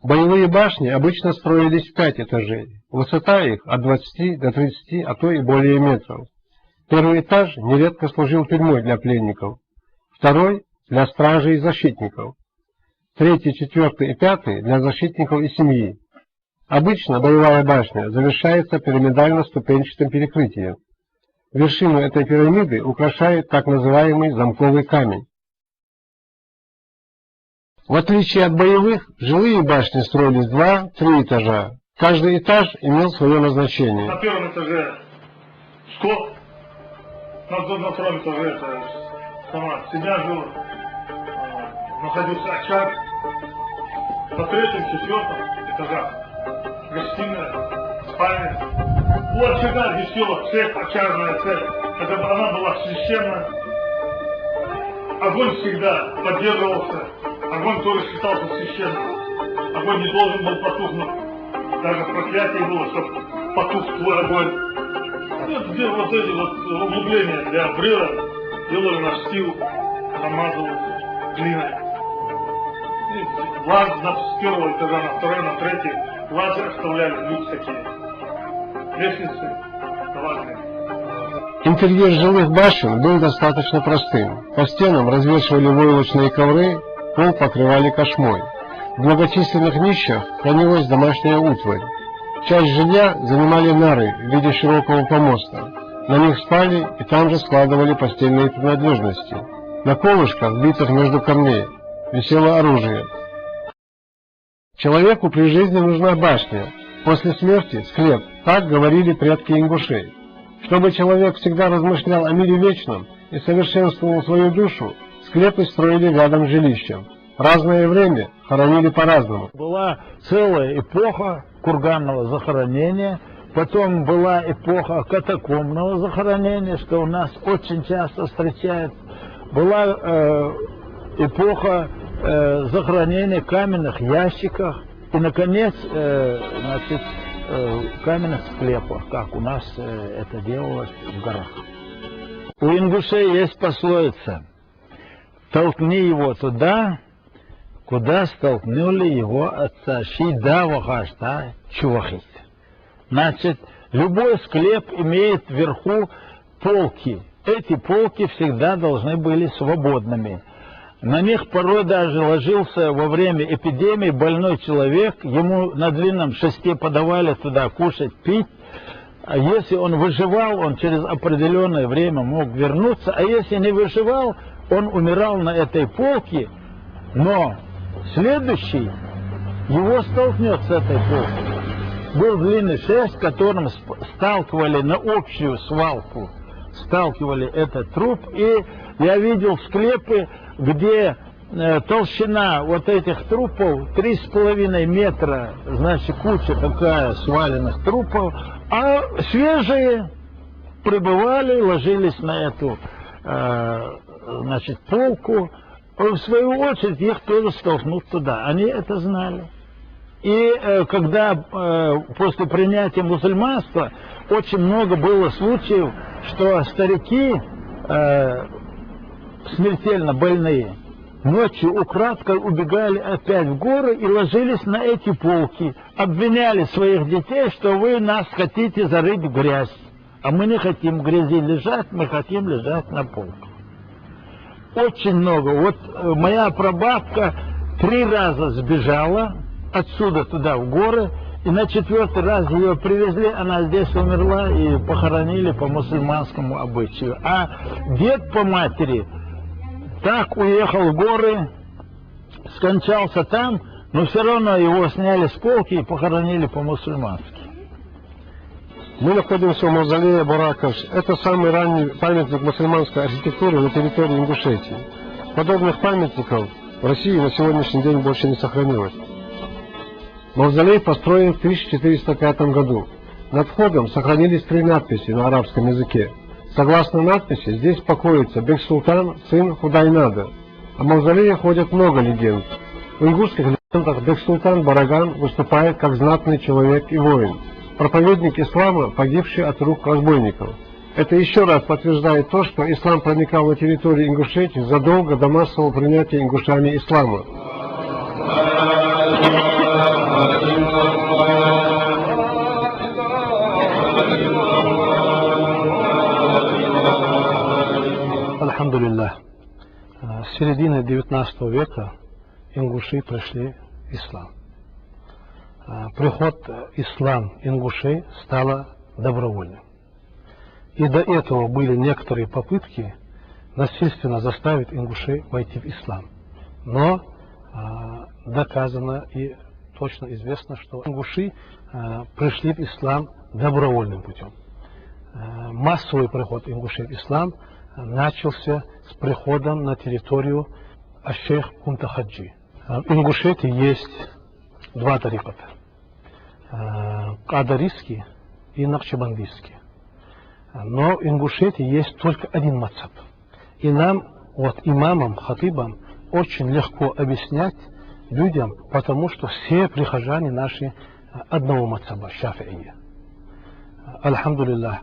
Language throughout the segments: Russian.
Боевые башни обычно строились в 5 этажей. Высота их от 20 до 30, а то и более метров. Первый этаж нередко служил тюрьмой для пленников, второй – для стражи и защитников, третий, четвертый и пятый – для защитников и семьи. Обычно боевая башня завершается пирамидально-ступенчатым перекрытием. Вершину этой пирамиды украшает так называемый замковый камень. В отличие от боевых, жилые башни строились 2-3 этажа. Каждый этаж имел свое назначение. На первом этаже склад, на втором этаже это сама семья жила, находился очаг, на третьем, четвертом этажах гостиная, спальня. У очага висела цепь, очажная цепь, она была священная. Огонь всегда поддерживался, огонь тоже считался священным. Огонь не должен был потухнуть. Даже проклятие было, чтобы потух твой огонь. Где вот эти вот углубления для брила делали на стил, намазывался глиной. И лаз с первого этажа на второй, на третий лазы оставляли, люди такие. Лестницы лазы. Интерьер жилых башен был достаточно простым. По стенам развешивали войлочные ковры, пол покрывали кошмой. В многочисленных нишах хранилась домашняя утварь. Часть жилья занимали нары в виде широкого помоста. На них спали и там же складывали постельные принадлежности. На колышках, вбитых между камней, висело оружие. Человеку при жизни нужна башня, после смерти склеп, так говорили предки ингушей. Чтобы человек всегда размышлял о мире вечном и совершенствовал свою душу, склепы строили рядом с жилищем. Разное время хоронили по-разному. Была целая эпоха курганного захоронения, потом была эпоха катакомбного захоронения, что у нас очень часто встречается. Была эпоха захоронения в каменных ящиках и, наконец, в каменных склепах, как у нас это делалось в горах. У ингушей есть пословица: «Толкни его туда, куда столкнули его отца, шида вахашта чувахит». Значит, любой склеп имеет вверху полки. Эти полки всегда должны быть свободными. На них порой даже ложился во время эпидемии больной человек, ему на длинном шесте подавали туда кушать, пить. А если он выживал, он через определенное время мог вернуться, а если не выживал, он умирал на этой полке, но следующий его столкнет с этой полкой. Был длинный шест, которым сталкивали на общую свалку, сталкивали этот труп, и я видел склепы, где толщина вот этих трупов 3,5 метра, значит, куча такая сваленных трупов, а свежие прибывали, ложились на эту, значит, полку. В свою очередь их тоже столкнут туда. Они это знали. И когда после принятия мусульманства очень много было случаев, что старики, смертельно больные, ночью украдкой убегали опять в горы и ложились на эти полки, обвиняли своих детей, что вы нас хотите зарыть в грязь, а мы не хотим в грязи лежать, мы хотим лежать на полках. Очень много. Вот моя прабабка 3 раза сбежала отсюда туда в горы, и на 4-й раз ее привезли, она здесь умерла и похоронили по мусульманскому обычаю. А дед по матери так уехал в горы, скончался там, но все равно его сняли с полки и похоронили по-мусульмански. Мы находимся в мавзолее Бураков. Это самый ранний памятник мусульманской архитектуры на территории Ингушетии. Подобных памятников в России на сегодняшний день больше не сохранилось. Мавзолей построен в 1405 году. Над входом сохранились 3 надписи на арабском языке. Согласно надписи, здесь покоится Бек-Султан, сын Худайнада. О мавзолее ходят много легенд. В ингушских легендах Бек-Султан Бараган выступает как знатный человек и воин, проповедник ислама, погибший от рук разбойников. Это еще раз подтверждает то, что ислам проникал на территорию Ингушетии задолго до массового принятия ингушами ислама. середины 19 века ингуши пришли в ислам. Приход ислам ингушей стало добровольным. И до этого были некоторые попытки насильственно заставить ингушей войти в ислам. Но доказано и точно известно, что ингуши пришли в ислам добровольным путем. Массовый приход ингушей в ислам начался с приходом на территорию Аш-Шейх Кунта-Хаджи. В Ингушетии есть два тариката. Кадарийский и Нахчибандийский. Но в Ингушетии есть только один мацхаб. И нам, вот имамам, хатибам, очень легко объяснять людям, потому что все прихожане наши одного мацхаба, шафи'ия. Альхамдулиллах,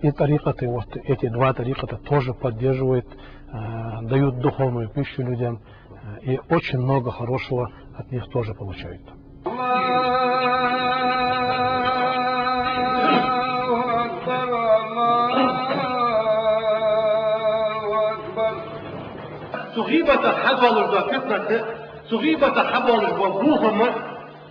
и тарикаты, вот эти два тариката тоже поддерживают, дают духовную пищу людям, и очень много хорошего от них тоже получают. صغيبة حبل الفتنة صغيبة حبل وبوهم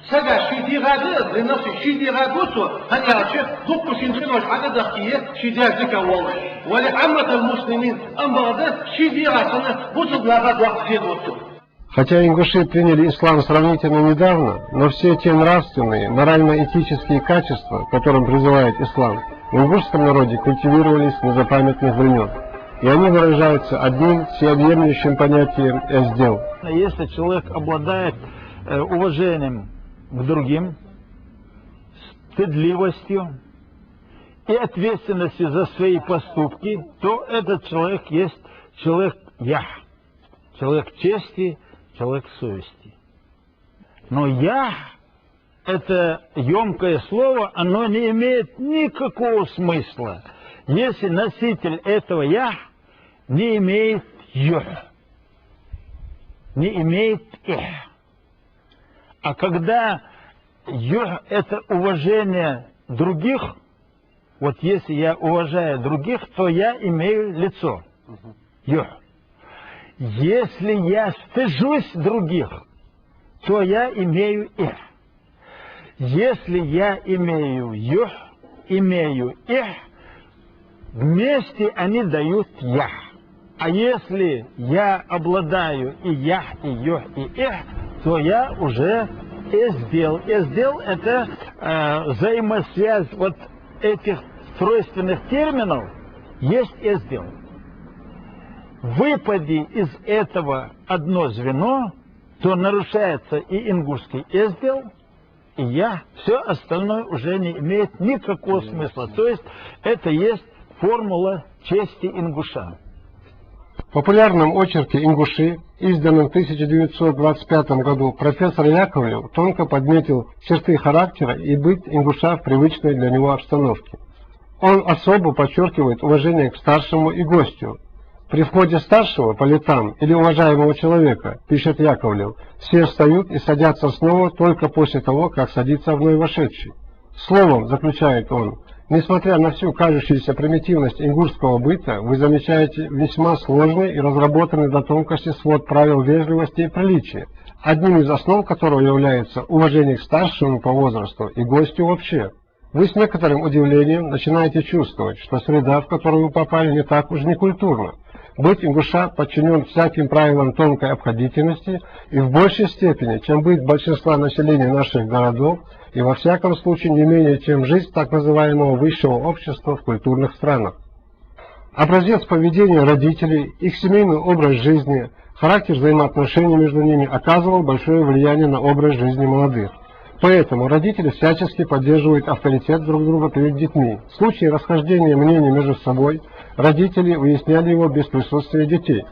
سجى شيدي غادي لنفس شيدي غادوسو هل يعرف ضبط شنخين وشحاجة دقيقة شيدي ذكا والله ولعامة المسلمين أما هذا شيدي غادنا بوصد لغاد وقت جيد وصد. Хотя ингуши приняли ислам сравнительно недавно, но все те нравственные, морально-этические качества, к которым призывает ислам, в ингушском народе культивировались с незапамятных времен. И они выражаются одним всеобъемлющим понятием «эздел». Если человек обладает уважением к другим, стыдливостью и ответственностью за свои поступки, то этот человек есть человек ях, человек чести, человек совести. Но ях, это емкое слово, оно не имеет никакого смысла, если носитель этого ях не имеет юх, не имеет их. А когда юх – это уважение других, вот если я уважаю других, то я имею лицо. Юх. Если я стыжусь других, то я имею их. Если я имею юх, имею их, вместе они дают ях. А если я обладаю и ях, и юх, и их, то я уже эздел. Эздел – это взаимосвязь вот этих тройственных терминов, есть эздел. Выпади из этого одно звено, то нарушается и ингушский эздел, и я, все остальное уже не имеет никакого смысла. То есть это есть формула чести ингуша. В популярном очерке «Ингуши», изданном в 1925 году, профессор Яковлев тонко подметил черты характера и быт ингуша в привычной для него обстановке. Он особо подчеркивает уважение к старшему и гостю. При входе старшего по летам или уважаемого человека, пишет Яковлев, все встают и садятся снова только после того, как садится вновь вошедший. Словом, заключает он, несмотря на всю кажущуюся примитивность ингушского быта, вы замечаете весьма сложный и разработанный до тонкости свод правил вежливости и приличия, одним из основ которого является уважение к старшему по возрасту и гостю вообще. Вы с некоторым удивлением начинаете чувствовать, что среда, в которую вы попали, не так уж некультурна. Быть ингуша подчинен всяким правилам тонкой обходительности и в большей степени, чем быт большинства населения наших городов, и во всяком случае не менее, чем жизнь так называемого высшего общества в культурных странах. Образец поведения родителей, их семейный образ жизни, характер взаимоотношений между ними оказывал большое влияние на образ жизни молодых. Поэтому родители всячески поддерживают авторитет друг друга перед детьми. В случае расхождения мнений между собой родители выясняли его без присутствия детей.